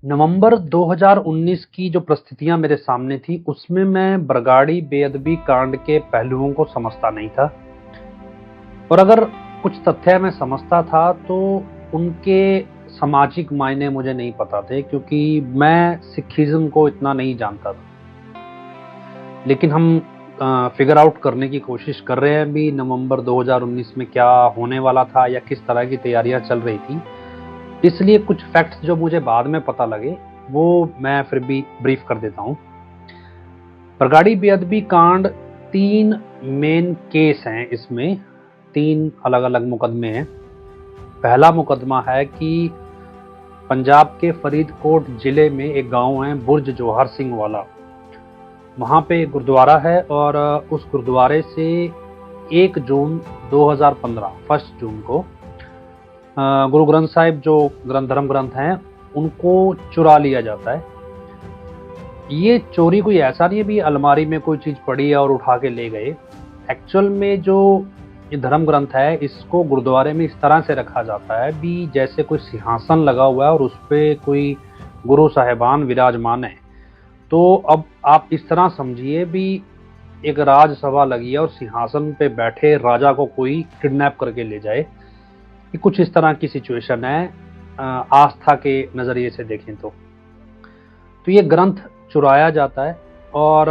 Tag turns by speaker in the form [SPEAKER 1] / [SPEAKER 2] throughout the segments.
[SPEAKER 1] नवंबर 2019 की जो परिस्थितियां मेरे सामने थी उसमें मैं बरगाड़ी बेअदबी कांड के पहलुओं को समझता नहीं था। और अगर कुछ तथ्य मैं समझता था तो उनके सामाजिक मायने मुझे नहीं पता थे, क्योंकि मैं सिखिज्म को इतना नहीं जानता था। लेकिन हम फिगर आउट करने की कोशिश कर रहे हैं भी नवंबर 2019 में क्या होने वाला था या किस तरह की तैयारियां चल रही थी। इसलिए कुछ फैक्ट्स जो मुझे बाद में पता लगे वो मैं फिर भी ब्रीफ कर देता हूँ। बरगाड़ी बेअदबी कांड 3 मेन केस हैं। इसमें 3 अलग-अलग मुकदमे हैं। पहला मुकदमा है कि पंजाब के फरीदकोट जिले में एक गांव है बुर्ज जोहर सिंह वाला। वहाँ पे एक गुरुद्वारा है और उस गुरुद्वारे से 1 जून 2015 1 जून को गुरु ग्रंथ साहिब जो धर्म ग्रंथ हैं उनको चुरा लिया जाता है। ये चोरी कोई ऐसा नहीं है भी अलमारी में कोई चीज़ पड़ी है और उठा के ले गए। एक्चुअल में जो ये धर्म ग्रंथ है इसको गुरुद्वारे में इस तरह से रखा जाता है भी जैसे कोई सिंहासन लगा हुआ है और उस पर कोई गुरु साहिबान विराजमान है। तो अब आप इस तरह समझिए भी एक राजसभा लगी है और सिंहासन पे बैठे राजा को कोई किडनैप करके ले जाए। ये कुछ इस तरह की सिचुएशन है आस्था के नज़रिए से देखें तो ये ग्रंथ चुराया जाता है और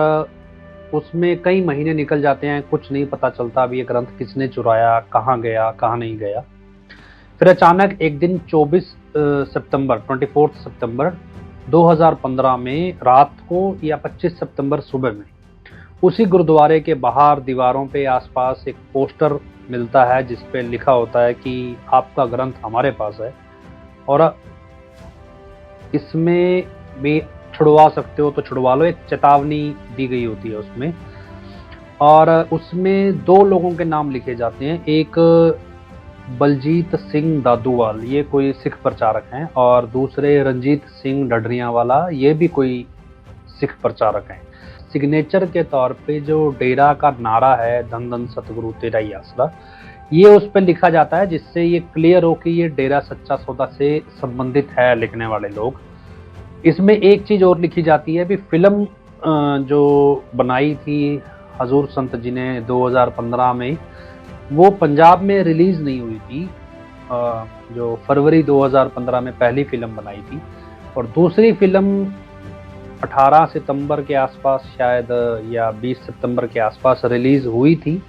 [SPEAKER 1] उसमें कई महीने निकल जाते हैं, कुछ नहीं पता चलता अभी ये ग्रंथ किसने चुराया, कहाँ गया, कहाँ नहीं गया। फिर अचानक एक दिन 24 सितंबर 2015 में रात को या 25 सितंबर सुबह में उसी गुरुद्वारे के बाहर दीवारों पे आसपास एक पोस्टर मिलता है जिस पे लिखा होता है कि आपका ग्रंथ हमारे पास है और इसमें भी छुड़वा सकते हो तो छुड़वा लो। एक चेतावनी दी गई होती है उसमें और उसमें 2 लोगों के नाम लिखे जाते हैं। एक बलजीत सिंह दादूवाल, ये कोई सिख प्रचारक हैं, और दूसरे रंजीत सिंह ढडरियावाला, ये भी कोई सिख प्रचारक हैं। सिग्नेचर के तौर पे जो डेरा का नारा है धन धन सतगुरु तेरा ही आसरा, ये उस पर लिखा जाता है जिससे ये क्लियर हो कि ये डेरा सच्चा सौदा से संबंधित है लिखने वाले लोग। इसमें एक चीज़ और लिखी जाती है भी फिल्म जो बनाई थी हजूर संत जी ने 2015 में, वो पंजाब में रिलीज़ नहीं हुई थी। जो फरवरी 2015 में पहली फिल्म बनाई थी और दूसरी फिल्म 18 सितंबर के आसपास शायद या 20 सितंबर के आसपास रिलीज़ हुई थी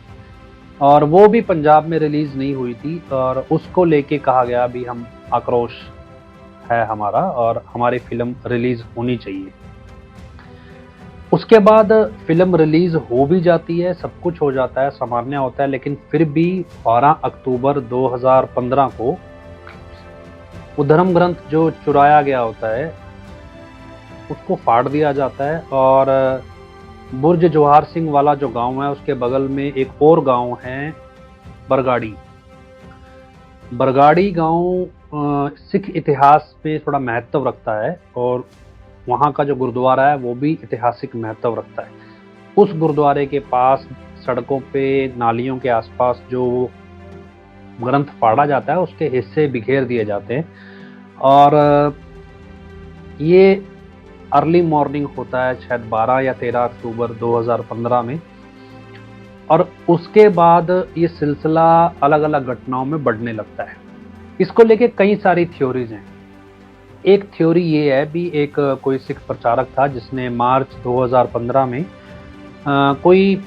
[SPEAKER 1] और वो भी पंजाब में रिलीज़ नहीं हुई थी और उसको लेके कहा गया भी हम आक्रोश है हमारा और हमारी फिल्म रिलीज़ होनी चाहिए। उसके बाद फिल्म रिलीज़ हो भी जाती है, सब कुछ हो जाता है, सामान्य होता है, लेकिन फिर भी 12 अक्टूबर 2015 को वो धर्म ग्रंथ जो चुराया गया होता है उसको फाड़ दिया जाता है और बुर्ज जोहार सिंह वाला जो गांव है उसके बगल में एक और गांव है बरगाड़ी। बरगाड़ी गांव सिख इतिहास में थोड़ा महत्व रखता है और वहाँ का जो गुरुद्वारा है वो भी ऐतिहासिक महत्व रखता है। उस गुरुद्वारे के पास सड़कों पे नालियों के आसपास जो ग्रंथ फाड़ा जाता है उसके हिस्से बिखेर दिए जाते हैं और ये अर्ली मॉर्निंग होता है शायद 12 या 13 अक्टूबर 2015 में और उसके बाद ये सिलसिला अलग अलग घटनाओं में बढ़ने लगता है। इसको लेके कई सारी थ्योरीज हैं। एक थ्योरी ये है भी एक कोई सिख प्रचारक था जिसने मार्च 2015 में कोई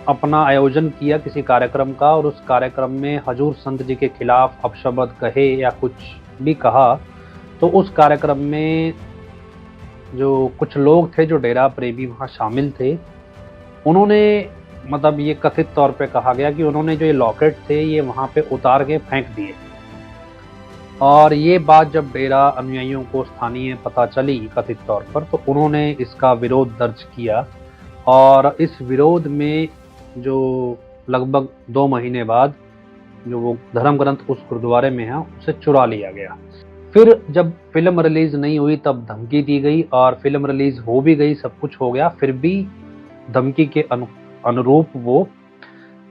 [SPEAKER 1] अपना आयोजन किया किसी कार्यक्रम का और उस कार्यक्रम में हजूर संत जी के खिलाफ अपशब्द कहे या कुछ भी कहा। तो उस कार्यक्रम में जो कुछ लोग थे जो डेरा प्रेमी वहाँ शामिल थे, उन्होंने मतलब ये कथित तौर पे कहा गया कि उन्होंने जो ये लॉकेट थे ये वहाँ पे उतार के फेंक दिए और ये बात जब डेरा अनुयायियों को स्थानीय पता चली कथित तौर पर तो उन्होंने इसका विरोध दर्ज किया और इस विरोध में जो लगभग 2 महीने बाद जो वो धर्म ग्रंथ उस गुरुद्वारे में है उसे चुरा लिया गया। फिर जब फिल्म रिलीज़ नहीं हुई तब धमकी दी गई और फिल्म रिलीज़ हो भी गई, सब कुछ हो गया, फिर भी धमकी के अनुरूप वो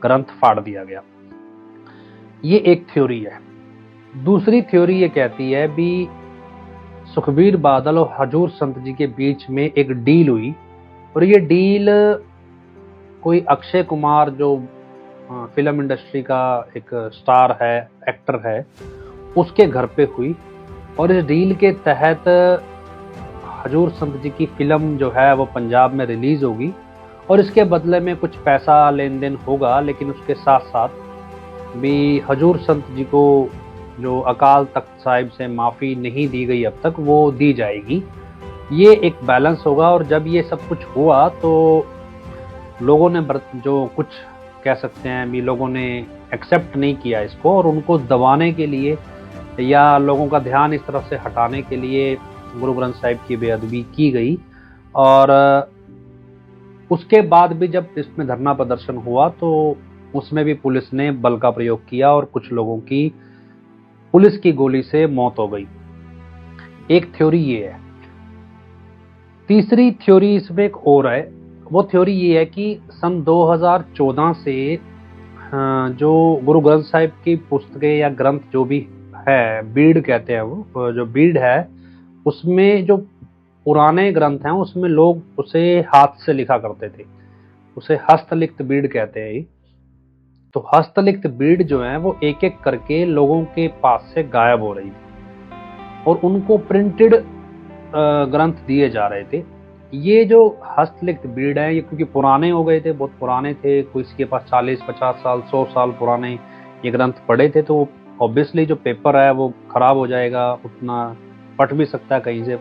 [SPEAKER 1] ग्रंथ फाड़ दिया गया। ये एक थ्योरी है। दूसरी थ्योरी ये कहती है भी सुखबीर बादल और हजूर संत जी के बीच में एक डील हुई, और ये डील कोई अक्षय कुमार जो फिल्म इंडस्ट्री का एक स्टार है, एक्टर है, उसके घर पे हुई। और इस डील के तहत हजूर संत जी की फिल्म जो है वो पंजाब में रिलीज होगी, और इसके बदले में कुछ पैसा लेन देन होगा, लेकिन उसके साथ साथ भी हजूर संत जी को जो अकाल तख्त साहिब से माफ़ी नहीं दी गई अब तक, वो दी जाएगी। ये एक बैलेंस होगा। और जब ये सब कुछ हुआ तो लोगों ने जो कुछ कह सकते हैं भी, लोगों ने एक्सेप्ट नहीं किया इसको, और उनको दबाने के लिए या लोगों का ध्यान इस तरफ से हटाने के लिए गुरु ग्रंथ साहिब की बेअदबी की गई। और उसके बाद भी जब इसमें धरना प्रदर्शन हुआ तो उसमें भी पुलिस ने बल का प्रयोग किया, और कुछ लोगों की पुलिस की गोली से मौत हो गई। एक थ्योरी ये है। तीसरी थ्योरी इसमें एक और है। वो थ्योरी ये है कि सन 2014 से जो गुरु ग्रंथ साहिब की पुस्तकें या ग्रंथ जो भी है, बीड़ कहते हैं, वो जो बीड़ है, उसमें जो पुराने ग्रंथ हैं उसमें लोग उसे हाथ से लिखा करते थे। उसे हस्तलिखित बीड़ कहते हैं। तो हस्तलिखित बीड़ जो है वो एक एक करके लोगों के पास से गायब हो रही थी, और उनको प्रिंटेड ग्रंथ दिए जा रहे थे। ये जो हस्तलिखित बीड़ है, ये क्योंकि पुराने हो गए थे, बहुत पुराने थे, कोई इसके पास 40-50 साल 100 साल पुराने ये ग्रंथ पड़े थे, तो ऑब्वियसली जो पेपर है वो खराब हो जाएगा, उतना फट भी सकता है कहीं से।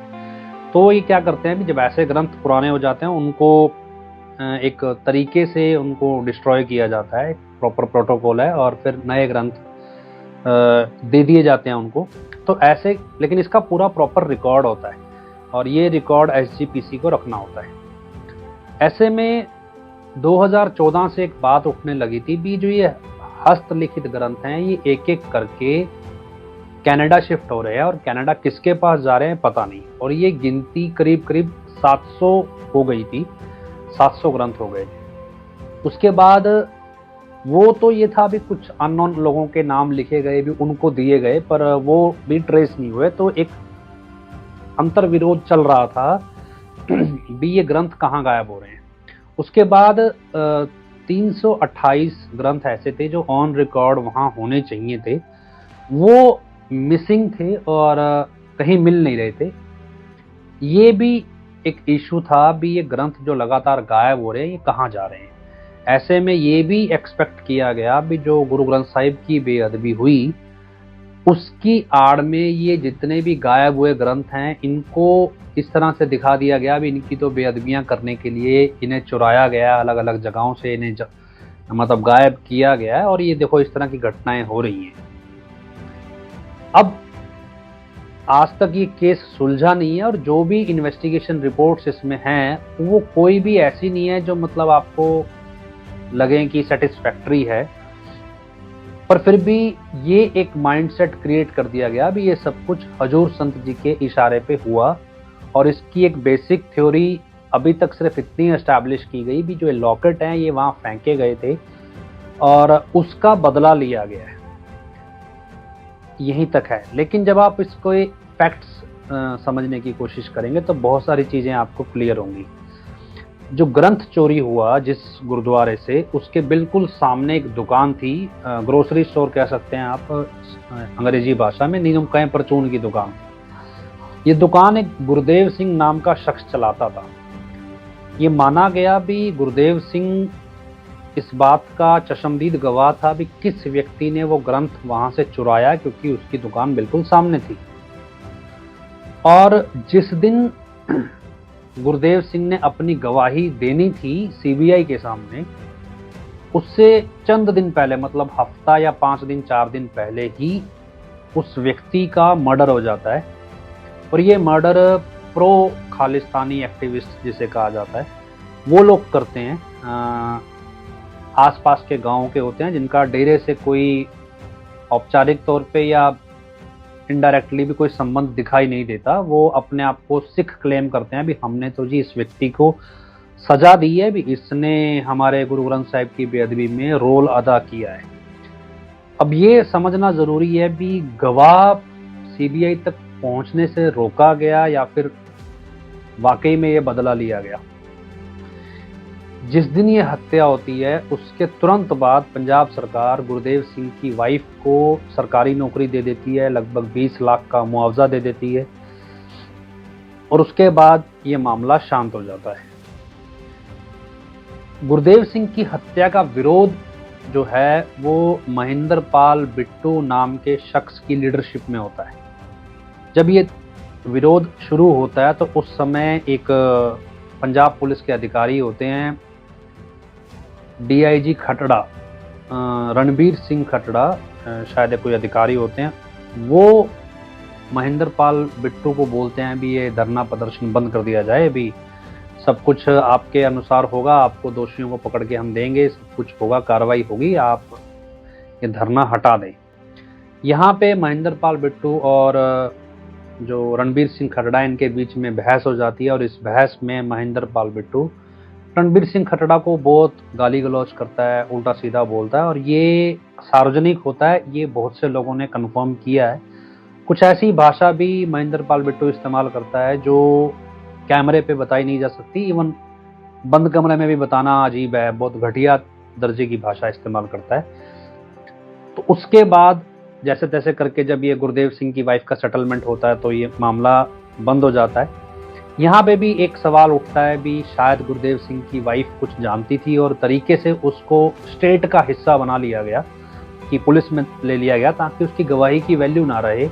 [SPEAKER 1] तो ये क्या करते हैं कि जब ऐसे ग्रंथ पुराने हो जाते हैं, उनको एक तरीके से उनको डिस्ट्रॉय किया जाता है, प्रॉपर प्रोटोकॉल है, और फिर नए ग्रंथ दे दिए जाते हैं उनको। तो ऐसे, लेकिन इसका पूरा प्रॉपर रिकॉर्ड होता है, और ये रिकॉर्ड SGPC को रखना होता है। ऐसे में 2014 से एक बात उठने लगी थी भी, जो ये हस्तलिखित ग्रंथ हैं ये एक एक करके कनाडा शिफ्ट हो रहे हैं, और कनाडा किसके पास जा रहे हैं पता नहीं। और ये गिनती करीब करीब 700 हो गई थी, 700 ग्रंथ हो गए थे। उसके बाद वो तो ये था भी कुछ अननोन लोगों के नाम लिखे गए भी, उनको दिए गए, पर वो भी ट्रेस नहीं हुए। तो एक अंतर विरोध चल रहा था भी ये ग्रंथ कहाँ गायब हो रहे हैं। उसके बाद 328 ग्रंथ ऐसे थे जो ऑन रिकॉर्ड वहाँ होने चाहिए थे, वो मिसिंग थे और कहीं मिल नहीं रहे थे। ये भी एक इशू था भी, ये ग्रंथ जो लगातार गायब हो रहे हैं ये कहाँ जा रहे हैं। ऐसे में ये भी एक्सपेक्ट किया गया भी जो गुरु ग्रंथ साहिब की बेअदबी हुई, उसकी आड़ में ये जितने भी गायब हुए ग्रंथ हैं, इनको इस तरह से दिखा दिया गया भी इनकी तो बेअदबियां करने के लिए इन्हें चुराया गया, अलग अलग जगहों से इन्हें मतलब गायब किया गया है, और ये देखो इस तरह की घटनाएं हो रही हैं। अब आज तक ये केस सुलझा नहीं है, और जो भी इन्वेस्टिगेशन रिपोर्ट्स इसमें हैं वो कोई भी ऐसी नहीं है जो मतलब आपको लगे कि सेटिस्फैक्ट्री है। पर फिर भी ये एक माइंडसेट क्रिएट कर दिया गया भी ये सब कुछ हजूर संत जी के इशारे पे हुआ, और इसकी एक बेसिक थ्योरी अभी तक सिर्फ इतनी एस्टैब्लिश की गई भी, जो लॉकेट हैं ये वहाँ फेंके गए थे और उसका बदला लिया गया है, यहीं तक है। लेकिन जब आप इसको फैक्ट्स समझने की कोशिश करेंगे तो बहुत सारी चीज़ें आपको क्लियर होंगी। जो ग्रंथ चोरी हुआ जिस गुरुद्वारे से, उसके बिल्कुल सामने एक दुकान थी, ग्रोसरी स्टोर कह सकते हैं आप अंग्रेजी भाषा में, नहीं हम कहें परचून की दुकान। ये दुकान एक गुरुदेव सिंह नाम का शख्स चलाता था। ये माना गया भी गुरुदेव सिंह इस बात का चशमदीद गवाह था भी किस व्यक्ति ने वो ग्रंथ वहां से चुराया, क्योंकि उसकी दुकान बिल्कुल सामने थी। और जिस दिन गुरुदेव सिंह ने अपनी गवाही देनी थी CBI के सामने, उससे चंद दिन पहले, मतलब हफ्ता या 5 दिन 4 दिन पहले ही उस व्यक्ति का मर्डर हो जाता है। और ये मर्डर प्रो खालिस्तानी एक्टिविस्ट जिसे कहा जाता है वो लोग करते हैं, आसपास के गांवों के होते हैं, जिनका डेरे से कोई औपचारिक तौर पे या इनडायरेक्टली भी कोई संबंध दिखाई नहीं देता। वो अपने आप को सिख क्लेम करते हैं भी हमने तो जी इस व्यक्ति को सजा दी है भी, इसने हमारे गुरु ग्रंथ साहिब की बेअदबी में रोल अदा किया है। अब ये समझना जरूरी है भी गवाह CBI तक पहुंचने से रोका गया या फिर वाकई में ये बदला लिया गया। जिस दिन ये हत्या होती है उसके तुरंत बाद पंजाब सरकार गुरदेव सिंह की वाइफ को सरकारी नौकरी दे देती है, लगभग 20 लाख का मुआवजा दे देती है और उसके बाद ये मामला शांत हो जाता है। गुरदेव सिंह की हत्या का विरोध जो है वो महेंद्र पाल बिट्टू नाम के शख्स की लीडरशिप में होता है। जब ये विरोध शुरू होता है तो उस समय एक पंजाब पुलिस के अधिकारी होते हैं, डीआईजी खटड़ा, रणबीर सिंह खटड़ा शायद कोई अधिकारी होते हैं, वो महेंद्र पाल बिट्टू को बोलते हैं भी ये धरना प्रदर्शन बंद कर दिया जाए, भी सब कुछ आपके अनुसार होगा, आपको दोषियों को पकड़ के हम देंगे, सब कुछ होगा, कार्रवाई होगी, आप ये धरना हटा दें। यहाँ पे महेंद्र पाल बिट्टू और जो रणबीर सिंह खटड़ा इनके बीच में बहस हो जाती है और इस बहस में महेंद्र पाल बिट्टू रणबीर सिंह खटड़ा को बहुत गाली गलौज करता है, उल्टा सीधा बोलता है और ये सार्वजनिक होता है, ये बहुत से लोगों ने कन्फर्म किया है। कुछ ऐसी भाषा भी महेंद्र पाल बिट्टू इस्तेमाल करता है जो कैमरे पे बताई नहीं जा सकती, इवन बंद कमरे में भी बताना अजीब है, बहुत घटिया दर्जे की भाषा इस्तेमाल करता है। तो उसके बाद जैसे तैसे करके जब ये गुरदेव सिंह की वाइफ का सेटलमेंट होता है तो ये मामला बंद हो जाता है। यहाँ पे भी एक सवाल उठता है भी शायद गुरदेव सिंह की वाइफ कुछ जानती थी और तरीके से उसको स्टेट का हिस्सा बना लिया गया कि पुलिस में ले लिया गया ताकि उसकी गवाही की वैल्यू ना रहे,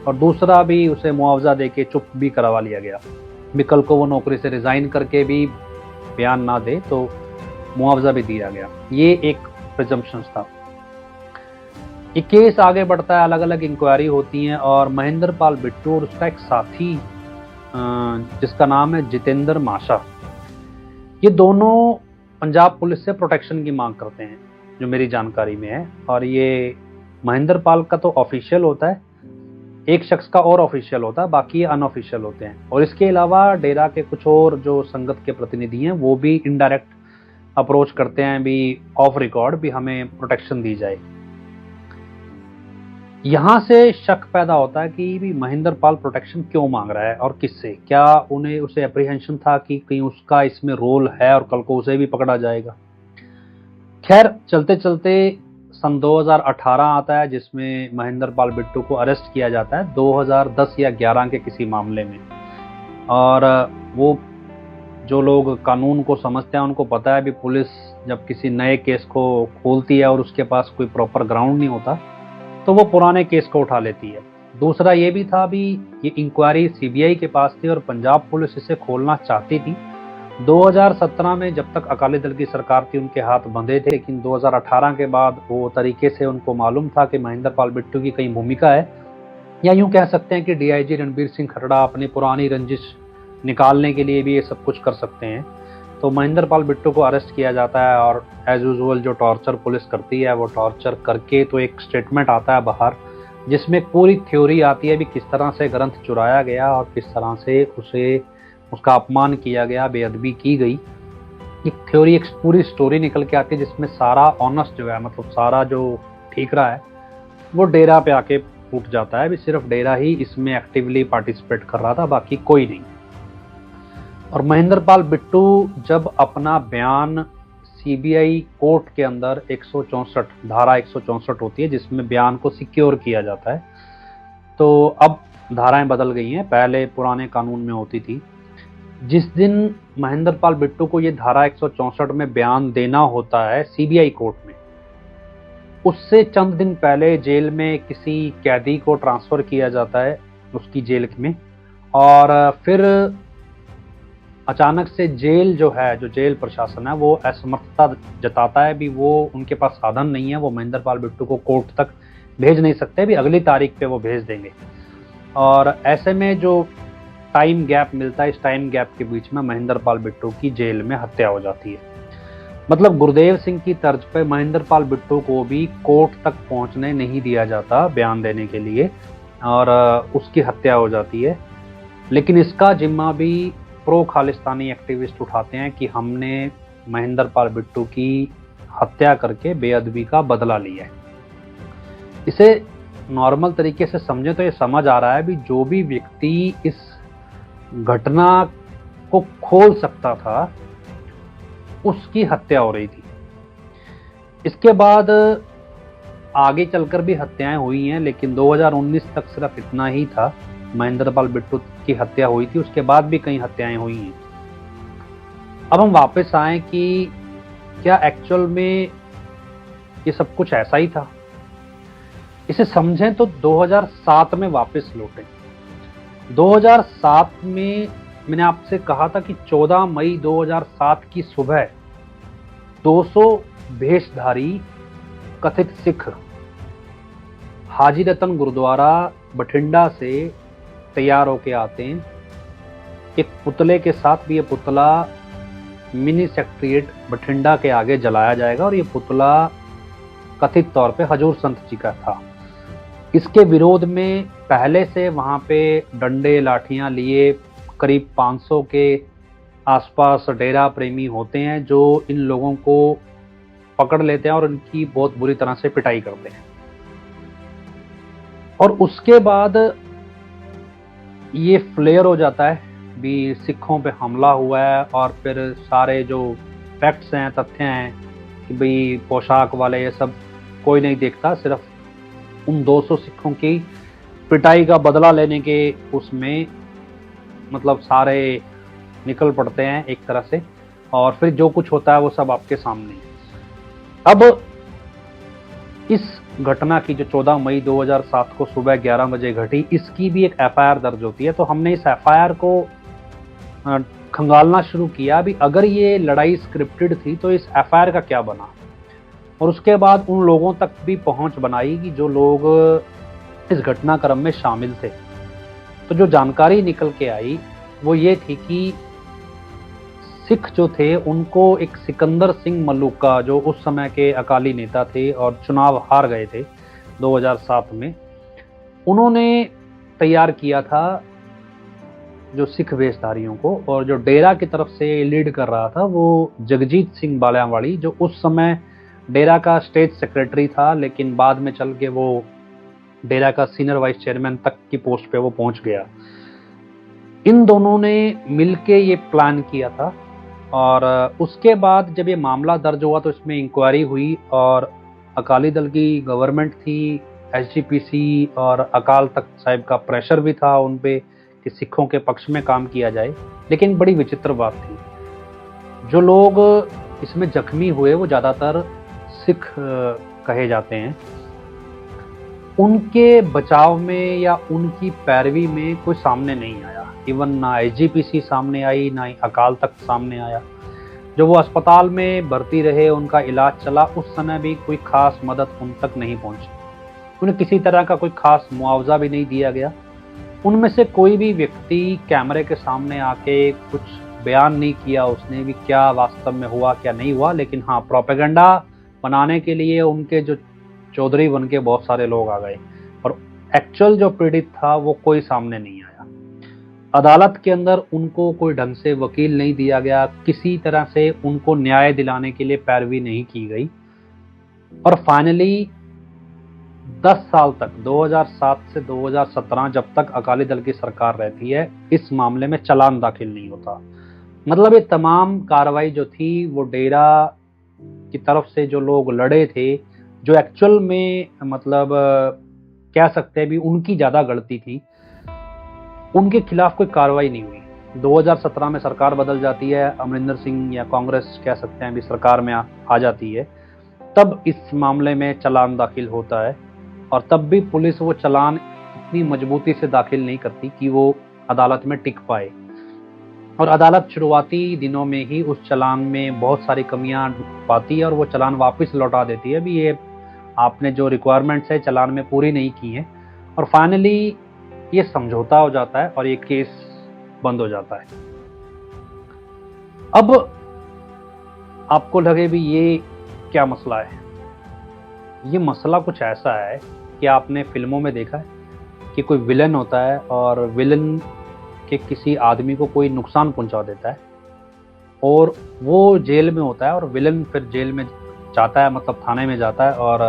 [SPEAKER 1] और दूसरा भी उसे मुआवजा देके चुप भी करवा लिया गया, कल को वो नौकरी से रिजाइन करके भी बयान ना दे तो मुआवजा भी दिया गया। ये एक प्रिजम्पशन था। ये केस आगे बढ़ता है, अलग अलग इंक्वायरी होती हैं और महेंद्र पाल बिट्टू और उसका एक साथी जिसका नाम है जितेंद्र माशा, ये दोनों पंजाब पुलिस से प्रोटेक्शन की मांग करते हैं जो मेरी जानकारी में है। और ये महेंद्र पाल का तो ऑफिशियल होता है, एक शख्स का और ऑफिशियल होता है, बाकी ये अनऑफिशियल होते हैं। और इसके अलावा डेरा के कुछ और जो संगत के प्रतिनिधि हैं वो भी इनडायरेक्ट अप्रोच करते हैं भी ऑफ रिकॉर्ड भी हमें प्रोटेक्शन दी जाए। यहाँ से शक पैदा होता है कि भी महेंद्र पाल प्रोटेक्शन क्यों मांग रहा है और किससे, क्या उन्हें उसे अप्रीहेंशन था कि कहीं उसका इसमें रोल है और कल को उसे भी पकड़ा जाएगा। खैर चलते चलते सन 2018 आता है जिसमें महेंद्र पाल बिट्टू को अरेस्ट किया जाता है 2010 या 11 के किसी मामले में। और वो जो लोग कानून को समझते हैं उनको पता है भी पुलिस जब किसी नए केस को खोलती है और उसके पास कोई प्रॉपर ग्राउंड नहीं होता तो वो पुराने केस को उठा लेती है। दूसरा ये भी था भी ये इंक्वायरी सीबीआई के पास थी और पंजाब पुलिस इसे खोलना चाहती थी। 2017 में जब तक अकाली दल की सरकार थी उनके हाथ बंधे थे, लेकिन 2018 के बाद वो तरीके से उनको मालूम था कि महेंद्र पाल बिट्टू की कहीं भूमिका है, या यूं कह सकते हैं कि डीआईजी रणबीर सिंह खटड़ा अपनी पुरानी रंजिश निकालने के लिए भी ये सब कुछ कर सकते हैं। तो महेंद्र पाल बिट्टू को अरेस्ट किया जाता है और एज यूजुअल जो टॉर्चर पुलिस करती है वो टॉर्चर करके तो एक स्टेटमेंट आता है बाहर जिसमें पूरी थ्योरी आती है भी किस तरह से ग्रंथ चुराया गया और किस तरह से उसका अपमान किया गया, बेअदबी की गई। एक थ्योरी, एक पूरी स्टोरी निकल के आती है जिसमें सारा ऑनेस्ट जो है, मतलब सारा जो ठीक रहा है वो डेरा पे आके फूट जाता है। भी सिर्फ डेरा ही इसमें एक्टिवली पार्टिसिपेट कर रहा था, बाकी कोई नहीं। और महेंद्र पाल बिट्टू जब अपना बयान सीबीआई कोर्ट के अंदर 164 धारा 164 होती है जिसमें बयान को सिक्योर किया जाता है, तो अब धाराएं बदल गई हैं, पहले पुराने कानून में होती थी। जिस दिन महेंद्र पाल बिट्टू को ये धारा 164 में बयान देना होता है सीबीआई कोर्ट में, उससे चंद दिन पहले जेल में किसी कैदी को ट्रांसफर किया जाता है उसकी जेल में, और फिर अचानक से जेल जो है, जो जेल प्रशासन है वो असमर्थता जताता है भी वो उनके पास साधन नहीं है, वो महेंद्र पाल बिट्टू को कोर्ट तक भेज नहीं सकते, भी अगली तारीख पे वो भेज देंगे। और ऐसे में जो टाइम गैप मिलता है, इस टाइम गैप के बीच में महेंद्र पाल बिट्टू की जेल में हत्या हो जाती है। मतलब गुरदेव सिंह की तर्ज पे महेंद्र पाल बिट्टू को भी कोर्ट तक पहुंचने नहीं दिया जाता बयान देने के लिए और उसकी हत्या हो जाती है। लेकिन इसका जिम्मा भी प्रो खालिस्तानी एक्टिविस्ट उठाते हैं कि हमने महेंद्र पाल बिट्टू की हत्या करके बेअदबी का बदला लिया है। इसे नॉर्मल तरीके से समझें तो ये समझ आ रहा है भी जो भी व्यक्ति इस घटना को खोल सकता था उसकी हत्या हो रही थी। इसके बाद आगे चलकर भी हत्याएं हुई हैं, लेकिन 2019 तक सिर्फ इतना ही था। महेंद्र पाल बिट्टू की हत्या हुई थी, उसके बाद भी कई हत्याएं हुई हैं। अब हम वापस आए कि क्या एक्चुअल में ये सब कुछ ऐसा ही था। इसे समझें तो 2007 में वापस लौटें। 2007 में मैंने आपसे कहा था कि 14 मई 2007 की सुबह 200 भेषधारी कथित सिख हाजी रतन गुरुद्वारा बठिंडा से तैयार होके आते हैं एक पुतले के साथ। भी ये पुतला मिनी सेक्रेटेरिएट बठिंडा के आगे जलाया जाएगा और ये पुतला कथित तौर पे हजूर संत जी का था। इसके विरोध में पहले से वहां पे डंडे लाठियां लिए करीब 500 के आसपास डेरा प्रेमी होते हैं जो इन लोगों को पकड़ लेते हैं और इनकी बहुत बुरी तरह से पिटाई करते हैं। और उसके बाद ये फ्लेयर हो जाता है भी सिखों पे हमला हुआ है और फिर सारे जो फैक्ट्स हैं, तथ्य हैं कि भाई पोशाक वाले ये सब कोई नहीं देखता, सिर्फ उन 200 सिखों की पिटाई का बदला लेने के उसमें मतलब सारे निकल पड़ते हैं एक तरह से, और फिर जो कुछ होता है वो सब आपके सामने है। अब इस घटना की जो 14 मई 2007 को सुबह 11 बजे घटी, इसकी भी एक एफआईआर दर्ज होती है। तो हमने इस एफआईआर को खंगालना शुरू किया भी अगर ये लड़ाई स्क्रिप्टेड थी तो इस एफआईआर का क्या बना। और उसके बाद उन लोगों तक भी पहुंच बनाई कि जो लोग इस घटनाक्रम में शामिल थे। तो जो जानकारी निकल के आई वो ये थी कि सिख जो थे उनको एक सिकंदर सिंह मलूका, जो उस समय के अकाली नेता थे और चुनाव हार गए थे 2007 में, उन्होंने तैयार किया था जो सिख वेशधारियों को। और जो डेरा की तरफ से लीड कर रहा था वो जगजीत सिंह बालियावाड़ी, जो उस समय डेरा का स्टेट सेक्रेटरी था, लेकिन बाद में चल के वो डेरा का सीनियर वाइस चेयरमैन तक की पोस्ट पे वो पहुंच गया। इन दोनों ने मिलके ये प्लान किया था। और उसके बाद जब ये मामला दर्ज हुआ तो इसमें इंक्वायरी हुई और अकाली दल की गवर्नमेंट थी, एसजीपीसी और अकाल तख्त साहिब का प्रेशर भी था उन पे कि सिखों के पक्ष में काम किया जाए। लेकिन बड़ी विचित्र बात थी, जो लोग इसमें जख्मी हुए वो ज़्यादातर सिख कहे जाते हैं। उनके बचाव में या उनकी पैरवी में कोई सामने नहीं आया। इवन ना एसजीपीसी सामने आई, ना ही अकाल तख्त सामने आया। जो वो अस्पताल में भर्ती रहे, उनका इलाज चला, उस समय भी कोई खास मदद उन तक नहीं पहुंची। उन्हें किसी तरह का कोई खास मुआवजा भी नहीं दिया गया। उनमें से कोई भी व्यक्ति कैमरे के सामने आके कुछ बयान नहीं किया उसने भी क्या वास्तव में हुआ क्या नहीं हुआ। लेकिन हाँ, प्रोपेगेंडा बनाने के लिए उनके जो चौधरी बन के बहुत सारे लोग आ गए और एक्चुअल जो पीड़ित था वो कोई सामने नहीं आया। अदालत के अंदर उनको कोई ढंग से वकील नहीं दिया गया, किसी तरह से उनको न्याय दिलाने के लिए पैरवी नहीं की गई। और फाइनली 10 साल तक 2007 से 2017 जब तक अकाली दल की सरकार रहती है, इस मामले में चालान दाखिल नहीं होता। मतलब ये तमाम कार्रवाई जो थी वो डेरा की तरफ से जो लोग लड़े थे, जो एक्चुअल में मतलब कह सकते हैं भी उनकी ज़्यादा गलती थी, उनके खिलाफ कोई कार्रवाई नहीं हुई। 2017 में सरकार बदल जाती है, अमरिंदर सिंह या कांग्रेस कह सकते हैं भी सरकार में आ जाती है, तब इस मामले में चालान दाखिल होता है। और तब भी पुलिस वो चालान इतनी मजबूती से दाखिल नहीं करती कि वो अदालत में टिक पाए। और अदालत शुरुआती दिनों में ही उस चालान में बहुत सारी कमियां पाती है और वो चालान वापस लौटा देती है भी ये आपने जो रिक्वायरमेंट्स है चालान में पूरी नहीं की है। और फाइनली ये समझौता हो जाता है और ये केस बंद हो जाता है। अब आपको लगे भी ये क्या मसला है, ये मसला कुछ ऐसा है कि आपने फिल्मों में देखा है कि कोई विलन होता है और विलन के किसी आदमी को कोई नुकसान पहुंचा देता है और वो जेल में होता है और विलन फिर जेल में जाता है, मतलब थाने में जाता है और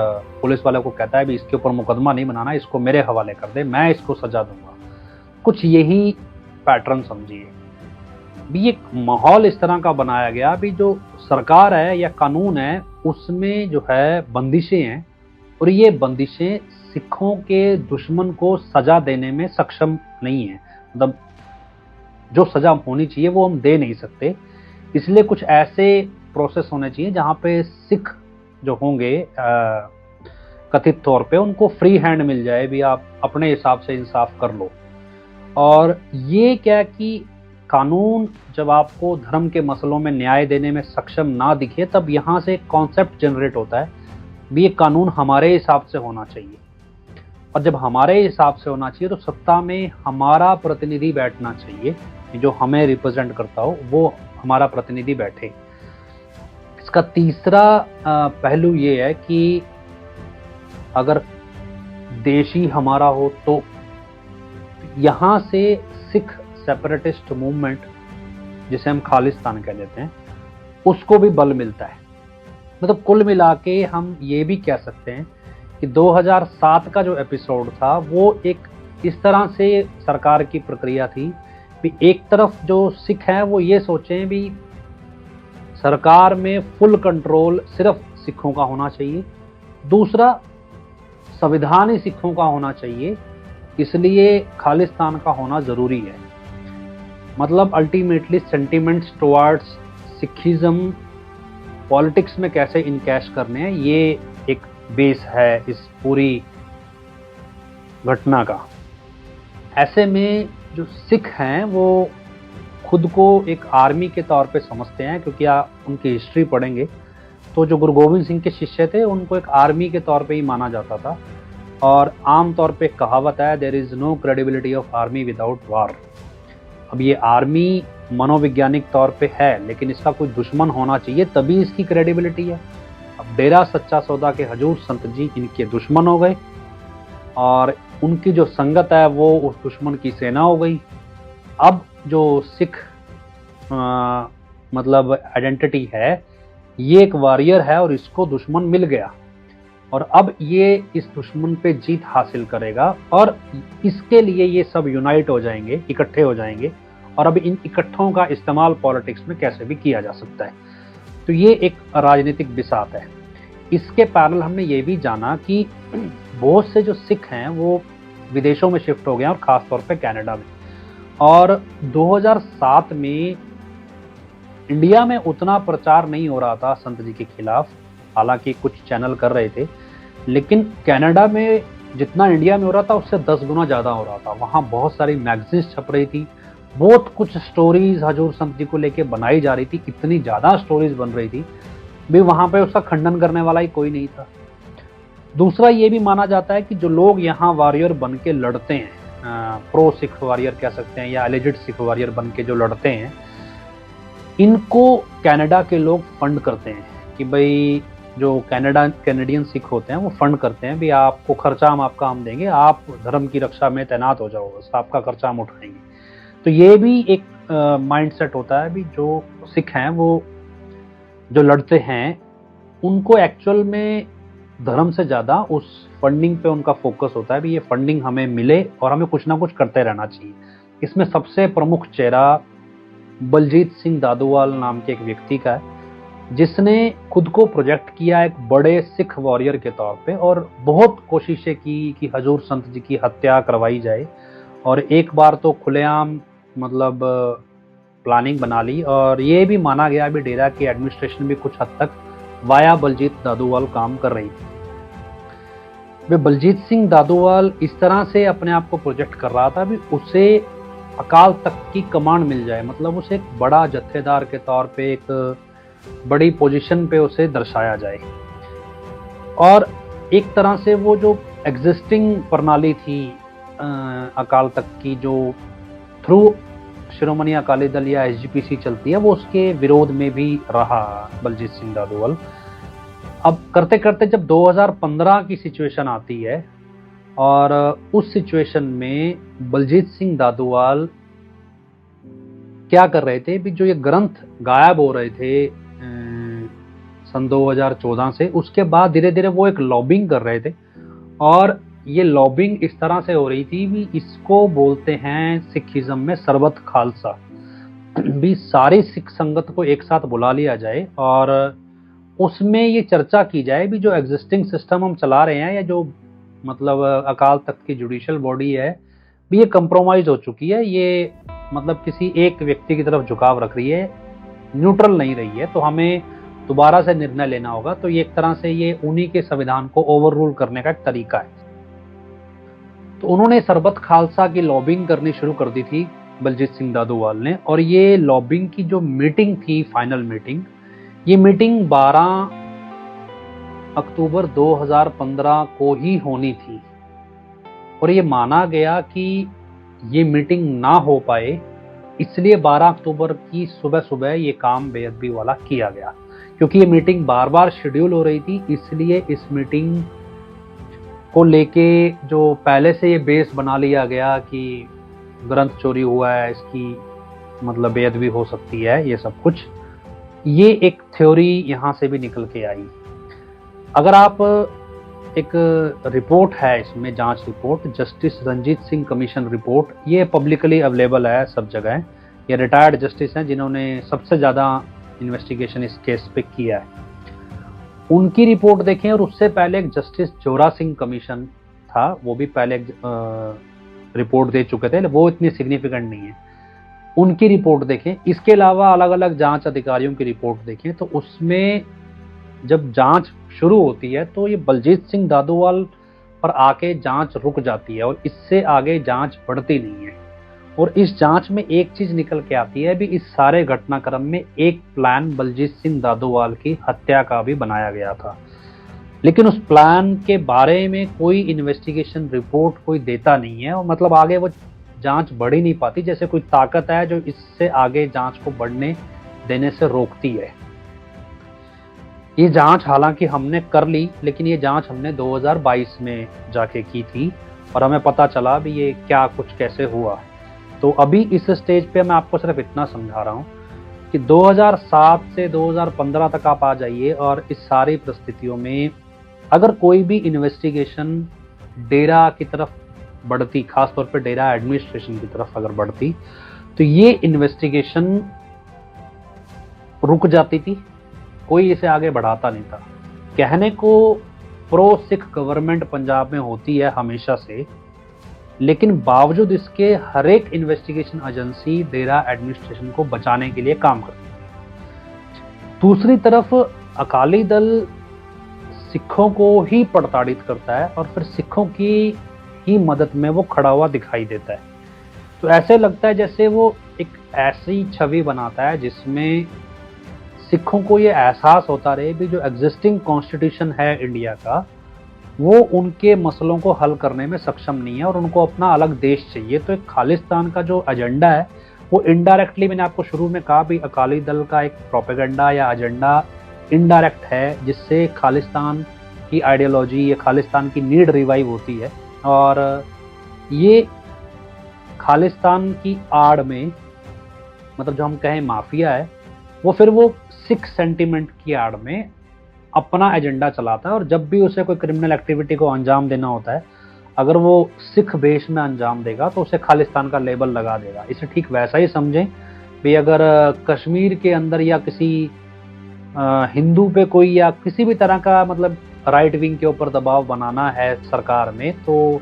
[SPEAKER 1] पुलिस वाले को कहता है भी इसके ऊपर मुकदमा नहीं बनाना, इसको मेरे हवाले कर दे, मैं इसको सजा दूंगा। कुछ यही पैटर्न समझिए। भी एक माहौल इस तरह का बनाया गया भी जो सरकार है या कानून है उसमें जो है बंदिशें हैं, और ये बंदिशें सिखों के दुश्मन को सजा देने में सक्षम नहीं है। मतलब जो सजा होनी चाहिए वो हम दे नहीं सकते, इसलिए कुछ ऐसे प्रोसेस होने चाहिए जहाँ पे सिख जो होंगे कथित तौर पे उनको फ्री हैंड मिल जाए भी आप अपने हिसाब से इंसाफ कर लो। और ये क्या कि कानून जब आपको धर्म के मसलों में न्याय देने में सक्षम ना दिखे तब यहाँ से कॉन्सेप्ट जनरेट होता है भी ये कानून हमारे हिसाब से होना चाहिए, और जब हमारे हिसाब से होना चाहिए तो सत्ता में हमारा प्रतिनिधि बैठना चाहिए, जो हमें रिप्रेजेंट करता हो वो हमारा प्रतिनिधि बैठे। इसका तीसरा पहलू ये है कि अगर देश ही हमारा हो तो यहाँ से सिख सेपरेटिस्ट मूवमेंट, जिसे हम खालिस्तान कह देते हैं, उसको भी बल मिलता है। मतलब कुल मिला के हम ये भी कह सकते हैं कि 2007 का जो एपिसोड था वो एक इस तरह से सरकार की प्रक्रिया थी कि एक तरफ जो सिख हैं वो ये सोचें भी सरकार में फुल कंट्रोल सिर्फ सिखों का होना चाहिए, दूसरा संविधान ही सिखों का होना चाहिए, इसलिए खालिस्तान का होना ज़रूरी है। मतलब ultimately sentiments towards Sikhism politics में कैसे इनकैश करने हैं, ये एक बेस है इस पूरी घटना का। ऐसे में जो सिख हैं वो खुद को एक आर्मी के तौर पे समझते हैं, क्योंकि आप उनकी हिस्ट्री पढ़ेंगे तो जो गुरु गोविंद सिंह के शिष्य थे उनको एक आर्मी के तौर पे ही माना जाता था, और आम तौर पे कहावत है there is no credibility of army without war. अब ये आर्मी मनोवैज्ञानिक तौर पे है, लेकिन इसका कोई दुश्मन होना चाहिए तभी इसकी क्रेडिबिलिटी है। अब डेरा सच्चा सौदा के हजूर संत जी इनके दुश्मन हो गए, और उनकी जो संगत है वो उस दुश्मन की सेना हो गई। अब जो सिख मतलब आइडेंटिटी है ये एक वॉरियर है और इसको दुश्मन मिल गया, और अब ये इस दुश्मन पे जीत हासिल करेगा, और इसके लिए ये सब यूनाइट हो जाएंगे, इकट्ठे हो जाएंगे, और अब इन इकट्ठों का इस्तेमाल पॉलिटिक्स में कैसे भी किया जा सकता है। तो ये एक राजनीतिक बिसात है। इसके पैरेलल हमने ये भी जाना कि बहुत से जो सिख हैं वो विदेशों में शिफ्ट हो गए हैं, और ख़ासतौर पे कनाडा में। और 2007 में इंडिया में उतना प्रचार नहीं हो रहा था संत जी के खिलाफ, हालांकि कुछ चैनल कर रहे थे, लेकिन कनाडा में जितना इंडिया में हो रहा था उससे 10 गुना ज़्यादा हो रहा था। वहाँ बहुत सारी मैगजीन्स छप रही थी, बहुत कुछ स्टोरीज हजूर संत जी को लेके बनाई जा रही थी, इतनी ज़्यादा स्टोरीज बन रही थी भी वहाँ पे उसका खंडन करने वाला ही कोई नहीं था। दूसरा ये भी माना जाता है कि जो लोग यहाँ वॉरियर बन के लड़ते हैं, प्रो सिख वॉरियर कह सकते हैं या एलिजिड सिख वॉरियर बन के जो लड़ते हैं, इनको कनाडा के लोग फंड करते हैं कि भाई जो कैनेडियन सिख होते हैं वो फंड करते हैं भी आपको खर्चा हम देंगे, आप धर्म की रक्षा में तैनात हो जाओ, बस आपका खर्चा हम उठाएंगे। तो ये भी एक माइंडसेट होता है भी जो सिख हैं वो जो लड़ते हैं उनको एक्चुअल में धर्म से ज़्यादा उस फंडिंग पे उनका फोकस होता है भी ये फंडिंग हमें मिले और हमें कुछ ना कुछ करते रहना चाहिए। इसमें सबसे प्रमुख चेहरा बलजीत सिंह दादूवाल नाम के एक व्यक्ति का है, जिसने खुद को प्रोजेक्ट किया एक बड़े सिख वॉरियर के तौर पे, और बहुत कोशिशें की कि हजूर संत जी की हत्या करवाई जाए, और एक बार तो खुलेआम मतलब प्लानिंग बना ली, और ये भी माना गया भी डेरा की एडमिनिस्ट्रेशन भी कुछ हद तक वाया बलजीत दादूवाल काम कर रही थी। वे बलजीत सिंह दादूवाल इस तरह से अपने आप को प्रोजेक्ट कर रहा था भी उसे अकाल तख्त की कमांड मिल जाए, मतलब उसे एक बड़ा जत्थेदार के तौर पे एक बड़ी पोजीशन पे उसे दर्शाया जाए। और एक तरह से वो जो एग्जिस्टिंग प्रणाली थी अकाल तख्त की, जो थ्रू शिरोमणि अकाली दल या एसजीपीसी चलती है, वो उसके विरोध में भी रहा बलजीत सिंह दादूवाल। अब करते करते जब 2015 की सिचुएशन आती है, और उस सिचुएशन में बलजीत सिंह दादूवाल क्या कर रहे थे भी जो ये ग्रंथ गायब हो रहे थे सन 2014 से। उसके बाद धीरे धीरे वो एक लॉबिंग कर रहे थे, और ये लॉबिंग इस तरह से हो रही थी भी इसको बोलते हैं सिखिज्म में सरबत खालसा, भी सारी सिख संगत को एक साथ बुला लिया जाए और उसमें ये चर्चा की जाए भी जो एग्जिस्टिंग सिस्टम हम चला रहे हैं, या जो मतलब अकाल तख्त की जुडिशियल बॉडी है भी, ये कंप्रोमाइज हो चुकी है, ये मतलब किसी एक व्यक्ति की तरफ झुकाव रख रही है, न्यूट्रल नहीं रही है, तो हमें दोबारा से निर्णय लेना होगा। तो ये एक तरह से ये उन्हीं के संविधान को ओवर रूल करने का एक तरीका है। तो उन्होंने सरबत खालसा की लॉबिंग करनी शुरू कर दी थी बलजीत सिंह दादूवाल ने, और ये लॉबिंग की जो मीटिंग थी, फाइनल मीटिंग, ये मीटिंग 12 अक्टूबर 2015 को ही होनी थी, और ये माना गया कि ये मीटिंग ना हो पाए, इसलिए 12 अक्टूबर की सुबह सुबह ये काम बेअदबी वाला किया गया। क्योंकि ये मीटिंग बार बार शेड्यूल हो रही थी, इसलिए इस मीटिंग को लेके जो पहले से ये बेस बना लिया गया कि ग्रंथ चोरी हुआ है, इसकी मतलब बेअदबी हो सकती है, ये सब कुछ, ये एक थ्योरी यहाँ से भी निकल के आई। अगर आप एक रिपोर्ट है इसमें, जांच report, justice Ranjit Singh commission report, ये पब्लिकली अवेलेबल है सब जगह। ये रिटायर्ड जस्टिस हैं जिन्होंने सबसे ज़्यादा इन्वेस्टिगेशन इस केस पे किया है, उनकी रिपोर्ट देखें। और उससे पहले एक जस्टिस जोरा सिंह कमीशन था, वो भी पहले रिपोर्ट दे चुके थे, वो इतनी सिग्निफिकेंट नहीं है, उनकी रिपोर्ट देखें। इसके अलावा अलग अलग जांच अधिकारियों की रिपोर्ट देखें, तो उसमें जब जांच शुरू होती है तो ये बलजीत सिंह दादूवाल पर आके जांच रुक जाती है, और इससे आगे जांच बढ़ती नहीं है। और इस जांच में एक चीज निकल के आती है भी, इस सारे घटनाक्रम में एक प्लान बलजीत सिंह दादूवाल की हत्या का भी बनाया गया था, लेकिन उस प्लान के बारे में कोई इन्वेस्टिगेशन रिपोर्ट कोई देता नहीं है, और मतलब आगे वो जांच बढ़ ही नहीं पाती, जैसे कोई ताकत है जो इससे आगे जांच को बढ़ने देने से रोकती है। ये जांच हालांकि हमने कर ली, लेकिन ये जांच हमने 2022 में जाके की थी, और हमें पता चला भी ये क्या कुछ कैसे हुआ। तो अभी इस स्टेज पे मैं आपको सिर्फ इतना समझा रहा हूँ कि 2007 से 2015 तक आप आ जाइए, और इस सारी परिस्थितियों में अगर कोई भी इन्वेस्टिगेशन डेरा की तरफ बढ़ती, खासतौर पे डेरा एडमिनिस्ट्रेशन की तरफ अगर बढ़ती, तो ये इन्वेस्टिगेशन रुक जाती थी, कोई इसे आगे बढ़ाता नहीं था। कहने को प्रो सिख गवर्नमेंट पंजाब में होती है हमेशा से, लेकिन बावजूद इसके हर एक इन्वेस्टिगेशन एजेंसी डेरा एडमिनिस्ट्रेशन को बचाने के लिए काम करती है। दूसरी तरफ अकाली दल सिखों को ही प्रताड़ित करता है, और फिर सिखों की ही मदद में वो खड़ा हुआ दिखाई देता है। तो ऐसे लगता है जैसे वो एक ऐसी छवि बनाता है जिसमें सिखों को ये एहसास होता रहे भी जो एग्जिस्टिंग कॉन्स्टिट्यूशन है इंडिया का, वो उनके मसलों को हल करने में सक्षम नहीं है, और उनको अपना अलग देश चाहिए। तो एक खालिस्तान का जो एजेंडा है वो इनडायरेक्टली, मैंने आपको शुरू में कहा भी, अकाली दल का एक प्रोपेगेंडा या एजेंडा इनडायरेक्ट है, जिससे खालिस्तान की आइडियोलॉजी या खालिस्तान की नीड रिवाइव होती है। और ये खालिस्तान की आड़ में, मतलब जो हम कहें माफिया है, वो फिर वो सिख सेंटिमेंट की आड़ में अपना एजेंडा चलाता है, और जब भी उसे कोई क्रिमिनल एक्टिविटी को अंजाम देना होता है, अगर वो सिख वेश में अंजाम देगा तो उसे खालिस्तान का लेबल लगा देगा। इसे ठीक वैसा ही समझें भी, अगर कश्मीर के अंदर या किसी हिंदू पे कोई या किसी भी तरह का मतलब राइट विंग के ऊपर दबाव बनाना है सरकार में, तो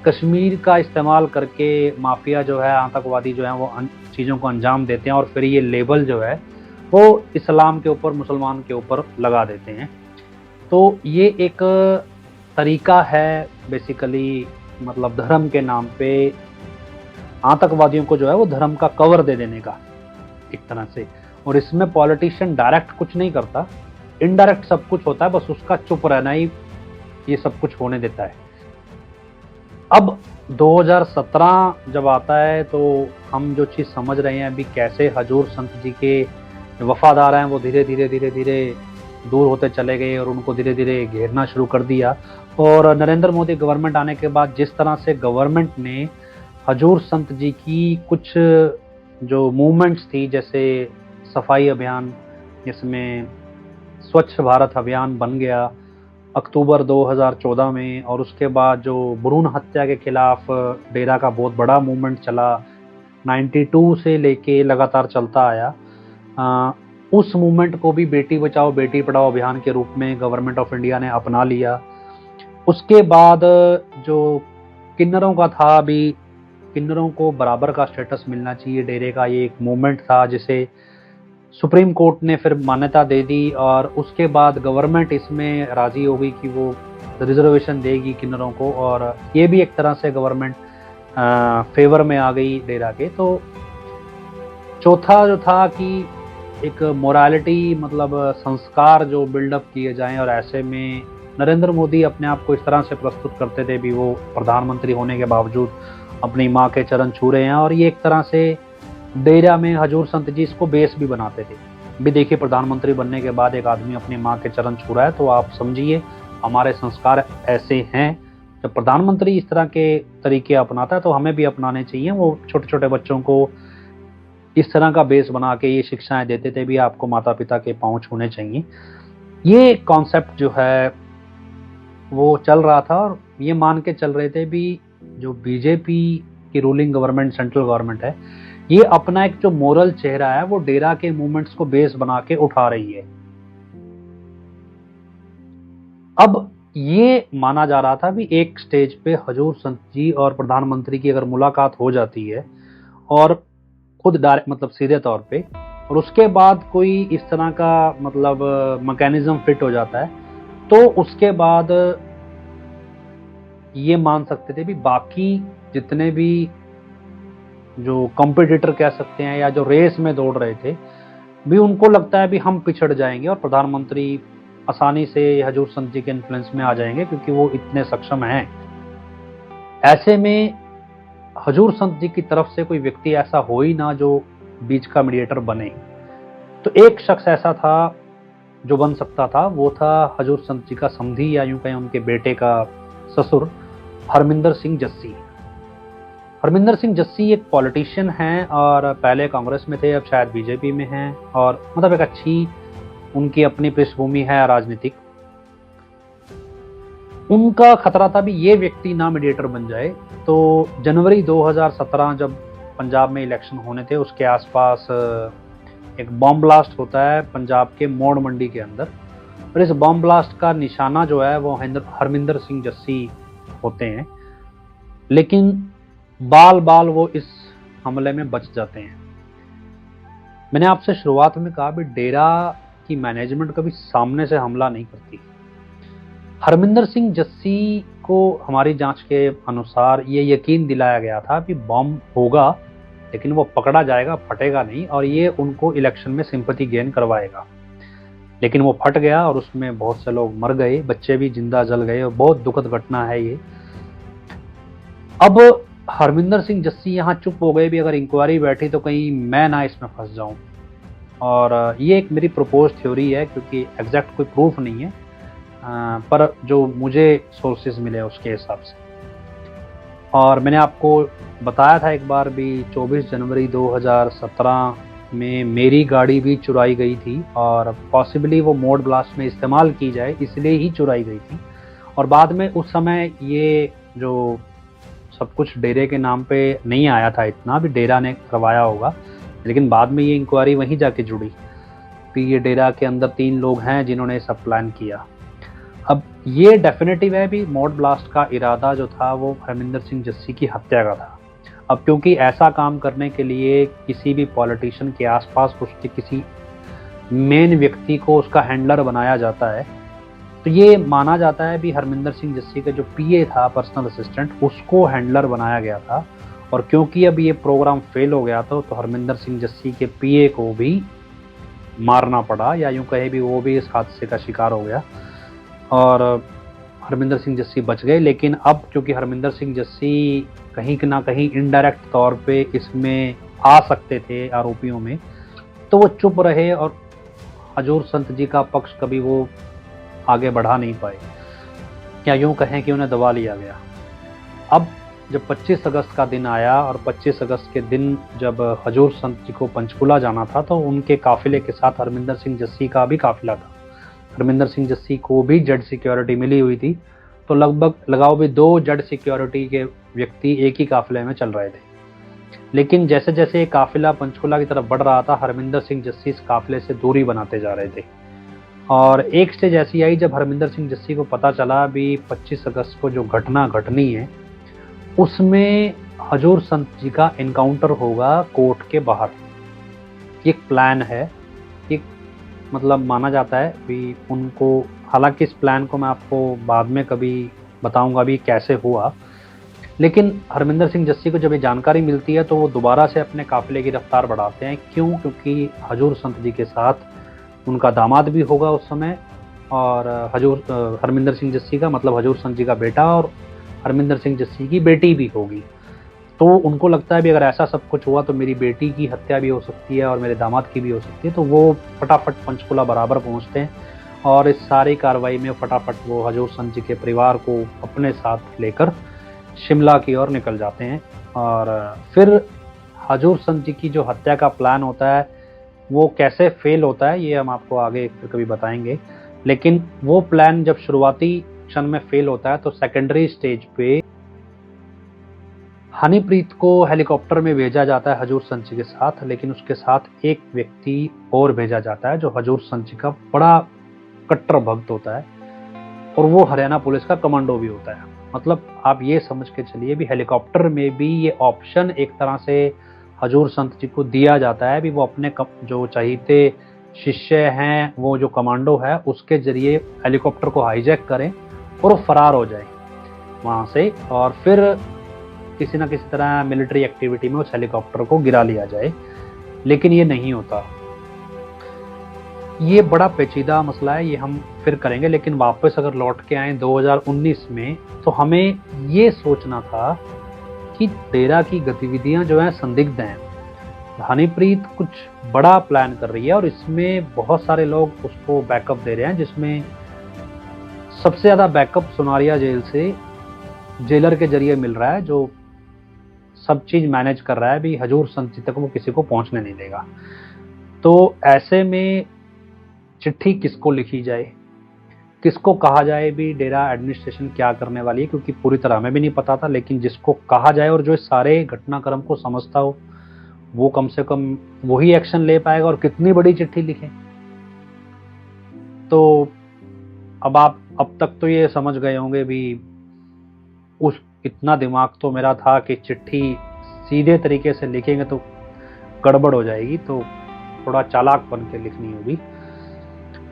[SPEAKER 1] कश्मीर का इस्तेमाल करके माफिया जो है, आतंकवादी जो है, वो चीज़ों को अंजाम देते हैं, और फिर ये लेबल जो है वो इस्लाम के ऊपर, मुसलमान के ऊपर लगा देते हैं। तो ये एक तरीका है बेसिकली, मतलब धर्म के नाम पे आतंकवादियों को जो है वो धर्म का कवर दे देने का एक तरह से। और इसमें पॉलिटिशियन डायरेक्ट कुछ नहीं करता, इनडायरेक्ट सब कुछ होता है, बस उसका चुप रहना ही ये सब कुछ होने देता है। अब 2017 जब आता है तो हम जो चीज़ समझ रहे हैं अभी, कैसे हजूर संत जी के वफादार हैं वो धीरे धीरे दूर होते चले गए, और उनको धीरे धीरे घेरना शुरू कर दिया। और नरेंद्र मोदी गवर्नमेंट आने के बाद जिस तरह से गवर्नमेंट ने हजूर संत जी की कुछ जो मूवमेंट्स थी, जैसे सफाई अभियान, जिसमें स्वच्छ भारत अभियान बन गया अक्टूबर 2014 में, और उसके बाद जो भ्रूण हत्या के खिलाफ डेरा का बहुत बड़ा मूवमेंट चला, 92 से लेके लगातार चलता आया। उस मूवमेंट को भी बेटी बचाओ बेटी पढ़ाओ अभियान के रूप में गवर्नमेंट ऑफ इंडिया ने अपना लिया। उसके बाद जो किन्नरों का था, अभी किन्नरों को बराबर का स्टेटस मिलना चाहिए डेरे का, ये एक मूवमेंट था जिसे सुप्रीम कोर्ट ने फिर मान्यता दे दी, और उसके बाद गवर्नमेंट इसमें राजी हो गई कि वो रिजर्वेशन देगी किन्नरों को, और ये भी एक तरह से गवर्नमेंट फेवर में आ गई डेरा के। तो चौथा जो था कि एक मोरालिटी, मतलब संस्कार जो बिल्डअप किए जाएं, और ऐसे में नरेंद्र मोदी अपने आप को इस तरह से प्रस्तुत करते थे भी वो प्रधानमंत्री होने के बावजूद अपनी माँ के चरण छू रहे हैं, और ये एक तरह से डेरा में हजूर संत जी इसको बेस भी बनाते थे भी। देखिए, प्रधानमंत्री बनने के बाद एक आदमी अपनी माँ के चरण छू रहा है, तो आप समझिए हमारे संस्कार ऐसे हैं। जब प्रधानमंत्री इस तरह के तरीके अपनाता है तो हमें भी अपनाने चाहिए। वो छोटे छोटे बच्चों को इस तरह का बेस बना के ये शिक्षाएं देते थे भी आपको माता पिता के पांव छूने चाहिए। ये कॉन्सेप्ट जो है वो चल रहा था, और ये मान के चल रहे थे भी जो बीजेपी की रूलिंग गवर्नमेंट, सेंट्रल गवर्नमेंट है, ये अपना एक जो मोरल चेहरा है वो डेरा के मूवमेंट्स को बेस बना के उठा रही है। अब ये माना जा रहा था भी एक स्टेज पे हजूर संत जी और प्रधानमंत्री की अगर मुलाकात हो जाती है, और खुद डायरेक्ट, मतलब सीधे तौर पे, और उसके बाद कोई इस तरह का मतलब मैकेनिज्म फिट हो जाता है, तो उसके बाद ये मान सकते थे भी बाकी जितने भी जो कॉम्पिटिटर कह सकते हैं या जो रेस में दौड़ रहे थे भी, उनको लगता है भी हम पिछड़ जाएंगे और प्रधानमंत्री आसानी से हजूर संत जी के इन्फ्लुएंस में आ जाएंगे क्योंकि वो इतने सक्षम हैं। ऐसे में हजूर संत जी की तरफ से कोई व्यक्ति ऐसा हो ही ना जो बीच का मीडिएटर बने। तो एक शख्स ऐसा था जो बन सकता था, वो था हजूर संत जी का समधी, या यूं कहें उनके बेटे का ससुर, हरमिंदर सिंह जस्सी। हरमिंदर सिंह जस्सी एक पॉलिटिशियन हैं और पहले कांग्रेस में थे, अब शायद बीजेपी में हैं, और मतलब एक अच्छी उनकी अपनी पृष्ठभूमि है राजनीतिक। उनका खतरा था भी ये व्यक्ति ना मीडिएटर बन जाए। तो जनवरी 2017 जब पंजाब में इलेक्शन होने थे, उसके आसपास एक बॉम्ब ब्लास्ट होता है पंजाब के मोड़ मंडी के अंदर, और इस बॉम्ब ब्लास्ट का निशाना जो है वो हरमिंदर सिंह जस्सी होते हैं, लेकिन बाल बाल वो इस हमले में बच जाते हैं। मैंने आपसे शुरुआत में कहा भी डेरा की मैनेजमेंट कभी सामने से हमला नहीं करती। हरमिंदर सिंह जस्सी को हमारी जांच के अनुसार ये यकीन दिलाया गया था कि बॉम्ब होगा लेकिन वो पकड़ा जाएगा, फटेगा नहीं, और ये उनको इलेक्शन में सिंपैथी गेन करवाएगा। लेकिन वो फट गया और उसमें बहुत से लोग मर गए, बच्चे भी जिंदा जल गए, और बहुत दुखद घटना है ये। अब हरमिंदर सिंह जस्सी यहाँ चुप हो गए भी, अगर इंक्वायरी बैठी तो कहीं मैं ना इसमें फंस जाऊं। और ये एक मेरी प्रपोज थ्योरी है क्योंकि एग्जैक्ट कोई प्रूफ नहीं है, पर जो मुझे सोर्सेज मिले उसके हिसाब से। और मैंने आपको बताया था एक बार भी, 24 जनवरी 2017 में मेरी गाड़ी भी चुराई गई थी, और पॉसिबली वो मोड ब्लास्ट में इस्तेमाल की जाए इसलिए ही चुराई गई थी। और बाद में उस समय ये जो सब कुछ डेरे के नाम पे नहीं आया था, इतना भी डेरा ने करवाया होगा, लेकिन बाद में ये इंक्वायरी वहीं जाके जुड़ी कि ये डेरा के अंदर 3 लोग हैं जिन्होंने सब प्लान किया। अब ये डेफिनेटिव है भी मोड ब्लास्ट का इरादा जो था वो हरमिंदर सिंह जस्सी की हत्या का था। अब क्योंकि ऐसा काम करने के लिए किसी भी पॉलिटिशियन के आसपास उसके किसी मेन व्यक्ति को उसका हैंडलर बनाया जाता है, तो ये माना जाता है भी हरमिंदर सिंह जस्सी का जो पीए था, पर्सनल असिस्टेंट, उसको हैंडलर बनाया गया था। और क्योंकि अब ये प्रोग्राम फेल हो गया था तो हरमिंदर सिंह जस्सी के पीए को भी मारना पड़ा, या यूं कहे भी वो भी इस हादसे का शिकार हो गया, और हरमिंदर सिंह जस्सी बच गए। लेकिन अब क्योंकि हरमिंदर सिंह जस्सी कहीं ना कहीं इनडायरेक्ट तौर पे इसमें आ सकते थे आरोपियों में, तो वो चुप रहे और हजूर संत जी का पक्ष कभी वो आगे बढ़ा नहीं पाए, या यूं कहें कि उन्हें दबा लिया गया। अब जब 25 अगस्त का दिन आया, और 25 अगस्त के दिन जब हजूर संत जी को पंचकुला जाना था, तो उनके काफिले के साथ हरमिंदर सिंह जस्सी का भी काफिला था। हरमिंदर सिंह जस्सी को भी जेड सिक्योरिटी मिली हुई थी, तो लगभग लगाओ भी 2 जेड सिक्योरिटी के व्यक्ति एक ही काफिले में चल रहे थे। लेकिन जैसे जैसे ये काफिला पंचकुला की तरफ बढ़ रहा था, हरमिंदर सिंह जस्सी इस काफिले से दूरी बनाते जा रहे थे। और एक स्टेज ऐसी आई जब हरमिंदर सिंह जस्सी को पता चला भी 25 अगस्त को जो घटना घटनी है उसमें हजूर संत जी का इनकाउंटर होगा कोर्ट के बाहर। एक प्लान है, एक मतलब माना जाता है भी उनको, हालांकि इस प्लान को मैं आपको बाद में कभी बताऊंगा भी कैसे हुआ, लेकिन हरमिंदर सिंह जस्सी को जब ये जानकारी मिलती है तो वो दोबारा से अपने काफिले की रफ्तार बढ़ाते हैं। क्यों? क्योंकि हजूर संत जी के साथ उनका दामाद भी होगा उस समय, और हरमिंदर सिंह जस्सी का मतलब हजूर संत जी का बेटा, और हरमिंदर सिंह जस्सी की बेटी भी होगी। तो उनको लगता है भी अगर ऐसा सब कुछ हुआ तो मेरी बेटी की हत्या भी हो सकती है और मेरे दामाद की भी हो सकती है। तो वो फटाफट पंचकुला बराबर पहुंचते हैं और इस सारी कार्रवाई में फटाफट वो हजूर संत जी के परिवार को अपने साथ लेकर शिमला की ओर निकल जाते हैं। और फिर हजूर संत जी की जो हत्या का प्लान होता है वो कैसे फेल होता है ये हम आपको आगे फिर कभी बताएंगे। लेकिन वो प्लान जब शुरुआती क्षण में फेल होता है तो सेकेंडरी स्टेज पे हनीप्रीत को हेलीकॉप्टर में भेजा जाता है हजूर संत जी के साथ, लेकिन उसके साथ एक व्यक्ति और भेजा जाता है जो हजूर संत जी का बड़ा कट्टर भक्त होता है, और वो हरियाणा पुलिस का कमांडो भी होता है। मतलब आप ये समझ के चलिए भी हेलीकॉप्टर में भी ये ऑप्शन एक तरह से हजूर संत जी को दिया जाता है भी वो अपने जो चहीते शिष्य हैं, वो जो कमांडो है, उसके जरिए हेलीकॉप्टर को हाईजैक करें और वो फरार हो जाए वहाँ से, और फिर किसी न किसी तरह मिलिट्री एक्टिविटी में उस हेलीकॉप्टर को गिरा लिया जाए। लेकिन ये नहीं होता। ये बड़ा पेचीदा मसला है, ये हम फिर करेंगे। लेकिन वापस अगर लौट के आए 2019 में, तो हमें ये सोचना था कि डेरा की गतिविधियां जो हैं संदिग्ध हैं। हनीप्रीत कुछ बड़ा प्लान कर रही है और इसमें बहुत सारे लोग उसको बैकअप दे रहे हैं, जिसमें सबसे ज़्यादा बैकअप सुनारिया जेल से जेलर के जरिए मिल रहा है, जो सब चीज़ मैनेज कर रहा है भी हजूर संत जी तक वो किसी को पहुंचने नहीं देगा। तो ऐसे में चिट्ठी किसको लिखी जाए, किसको कहा जाए भी डेरा एडमिनिस्ट्रेशन क्या करने वाली है, क्योंकि पूरी तरह हमें भी नहीं पता था। लेकिन जिसको कहा जाए और जो इस सारे घटनाक्रम को समझता हो वो कम से कम वही एक्शन ले पाएगा। और कितनी बड़ी चिट्ठी लिखें, तो अब तक तो ये समझ गए होंगे भी उस इतना दिमाग तो मेरा था कि चिट्ठी सीधे तरीके से लिखेंगे तो गड़बड़ हो जाएगी, तो थोड़ा चालाक बन के लिखनी होगी।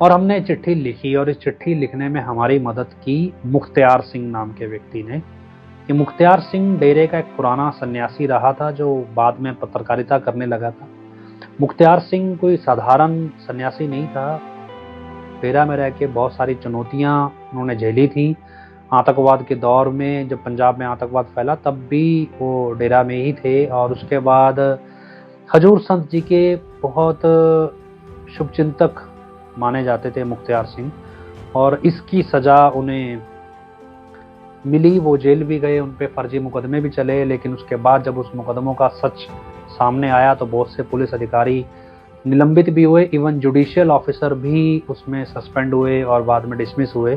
[SPEAKER 1] और हमने चिट्ठी लिखी, और इस चिट्ठी लिखने में हमारी मदद की मुख्तियार सिंह नाम के व्यक्ति ने। ये मुख्तियार सिंह डेरे का एक पुराना सन्यासी रहा था जो बाद में पत्रकारिता करने लगा था। मुख्तियार सिंह कोई साधारण सन्यासी नहीं था। डेरा में रह के बहुत सारी चुनौतियां उन्होंने झेली थी। आतंकवाद के दौर में जब पंजाब में आतंकवाद फैला तब भी वो डेरा में ही थे, और उसके बाद हजूर संत जी के बहुत शुभचिंतक माने जाते थे मुख्तियार सिंह, और इसकी सज़ा उन्हें मिली। वो जेल भी गए, उन पे फर्जी मुकदमे भी चले, लेकिन उसके बाद जब उस मुकदमों का सच सामने आया तो बहुत से पुलिस अधिकारी निलंबित भी हुए, इवन जुडिशियल ऑफिसर भी उसमें सस्पेंड हुए और बाद में डिसमिस हुए।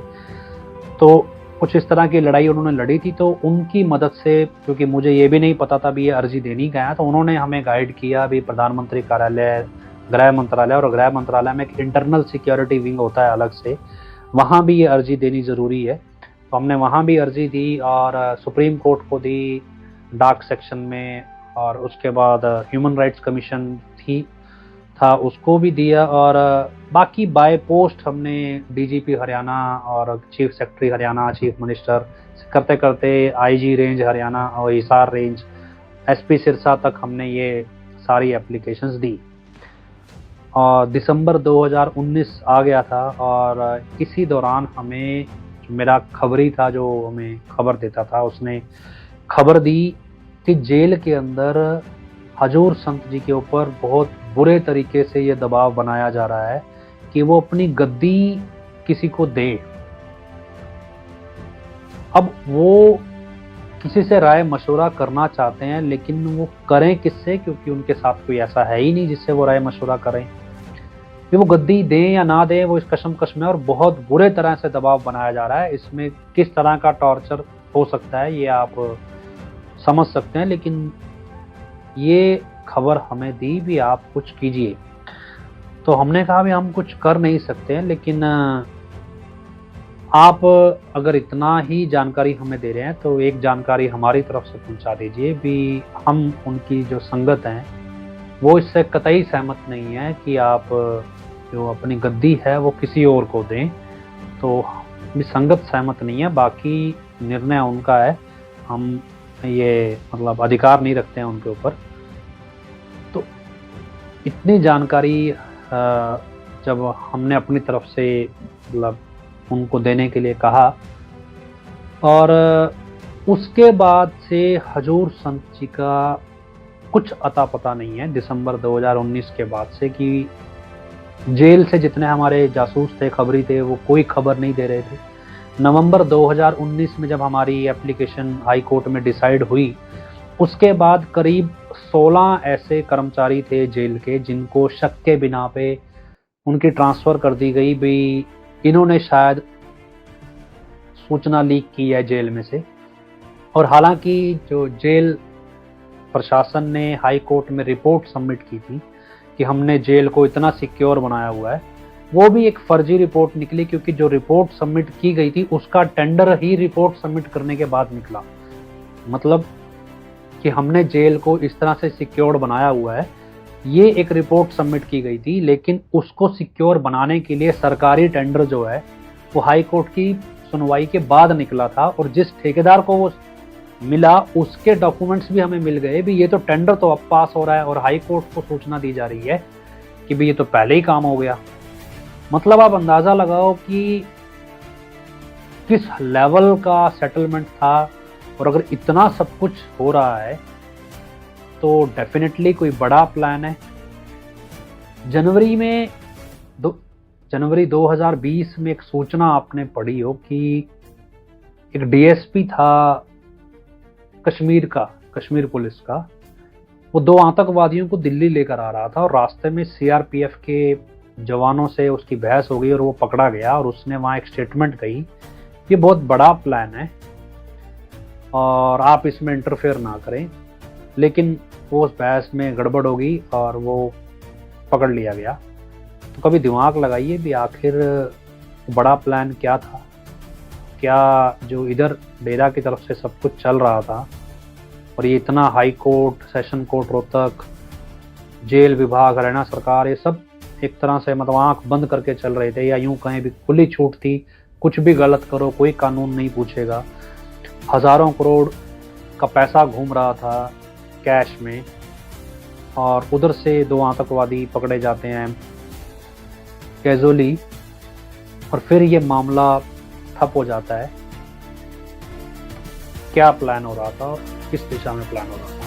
[SPEAKER 1] तो कुछ इस तरह की लड़ाई उन्होंने लड़ी थी। तो उनकी मदद से, क्योंकि मुझे ये भी नहीं पता था भी ये अर्जी देनी गया, तो उन्होंने हमें गाइड किया भी प्रधानमंत्री कार्यालय, गृह मंत्रालय, और गृह मंत्रालय में एक इंटरनल सिक्योरिटी विंग होता है अलग से, वहाँ भी ये अर्जी देनी ज़रूरी है। तो हमने वहाँ भी अर्जी दी और सुप्रीम कोर्ट को दी डाक सेक्शन में, और उसके बाद ह्यूमन राइट्स कमीशन था उसको भी दिया, और बाकी बाय पोस्ट हमने डीजीपी हरियाणा और chief secretary Haryana, chief minister करते करते आईजी रेंज हरियाणा और हिसार रेंज, एसपी सिरसा तक हमने ये सारी एप्लीकेशंस दी। और दिसंबर 2019 आ गया था, और इसी दौरान हमें मेरा खबरी था जो हमें खबर देता था, उसने खबर दी कि जेल के अंदर हजूर संत जी के ऊपर बहुत बुरे तरीके से ये दबाव बनाया जा रहा है कि वो अपनी गद्दी किसी को दे। अब वो किसी से राय मशवरा करना चाहते हैं, लेकिन वो करें किससे, क्योंकि उनके साथ कोई ऐसा है ही नहीं जिससे वो राय मशवरा करें। कि वो गद्दी दें या ना दें, वो इस कशमकश में, और बहुत बुरे तरह से दबाव बनाया जा रहा है। इसमें किस तरह का टॉर्चर हो सकता है ये आप समझ सकते हैं, लेकिन ये खबर हमें दी भी आप कुछ कीजिए। तो हमने कहा भी हम कुछ कर नहीं सकते हैं, लेकिन आप अगर इतना ही जानकारी हमें दे रहे हैं तो एक जानकारी हमारी तरफ से पहुंचा दीजिए भी। हम उनकी जो संगत हैं वो इससे कतई सहमत नहीं है कि आप जो अपनी गद्दी है वो किसी और को दें। तो संगत सहमत नहीं है, बाकी निर्णय उनका है, हम ये मतलब अधिकार नहीं रखते हैं उनके ऊपर। तो इतनी जानकारी जब हमने अपनी तरफ से मतलब उनको देने के लिए कहा, और उसके बाद से हजूर संत जी का कुछ अता पता नहीं है दिसंबर 2019 के बाद से, कि जेल से जितने हमारे जासूस थे, खबरी थे, वो कोई खबर नहीं दे रहे थे। नवंबर 2019 में जब हमारी एप्लीकेशन हाई कोर्ट में डिसाइड हुई, उसके बाद करीब 16 ऐसे कर्मचारी थे जेल के जिनको शक के बिना पे उनकी ट्रांसफ़र कर दी गई भी इन्होंने शायद सूचना लीक की है जेल में से। और हालांकि जो जेल प्रशासन ने हाई कोर्ट में रिपोर्ट सबमिट की थी कि हमने जेल को इतना सिक्योर बनाया हुआ है, वो भी एक फर्जी रिपोर्ट निकली, क्योंकि जो रिपोर्ट सबमिट की गई थी उसका टेंडर ही रिपोर्ट सबमिट करने के बाद निकला। मतलब कि हमने जेल को इस तरह से सिक्योर बनाया हुआ है, ये एक रिपोर्ट सबमिट की गई थी, लेकिन उसको सिक्योर बनाने के लिए सरकारी टेंडर जो है वो हाई कोर्ट की सुनवाई के बाद निकला था, और जिस ठेकेदार को वो मिला उसके डॉक्यूमेंट्स भी हमें मिल गए भी। ये तो टेंडर तो अब पास हो रहा है और हाई कोर्ट को सूचना दी जा रही है कि भी ये तो पहले ही काम हो गया। मतलब आप अंदाजा लगाओ कि किस लेवल का सेटलमेंट था, और अगर इतना सब कुछ हो रहा है तो डेफिनेटली कोई बड़ा प्लान है। जनवरी 2020 में एक सूचना आपने पढ़ी हो कि एक डीएसपी था कश्मीर पुलिस का, वो 2 आतंकवादियों को दिल्ली लेकर आ रहा था, और रास्ते में सीआरपीएफ के जवानों से उसकी बहस हो गई और वो पकड़ा गया, और उसने वहाँ एक स्टेटमेंट कही, ये बहुत बड़ा प्लान है और आप इसमें इंटरफेयर ना करें। लेकिन वो उस बहस में गड़बड़ हो गई और वो पकड़ लिया गया। तो कभी दिमाग लगाइए भी आखिर बड़ा प्लान क्या था। क्या जो इधर डेरा की तरफ से सब कुछ चल रहा था, और ये इतना high court, session court Rohtak, jail विभाग, हरियाणा सरकार, ये सब एक तरह से मतलब आंख बंद करके चल रहे थे, या यूं कहें भी खुली छूट थी, कुछ भी गलत करो कोई कानून नहीं पूछेगा। हज़ारों करोड़ का पैसा घूम रहा था कैश में, और उधर से 2 आतंकवादी पकड़े जाते हैं कैजुअली, और फिर ये मामला ठप हो जाता है। क्या प्लान हो रहा था और किस दिशा में प्लान हो रहा था?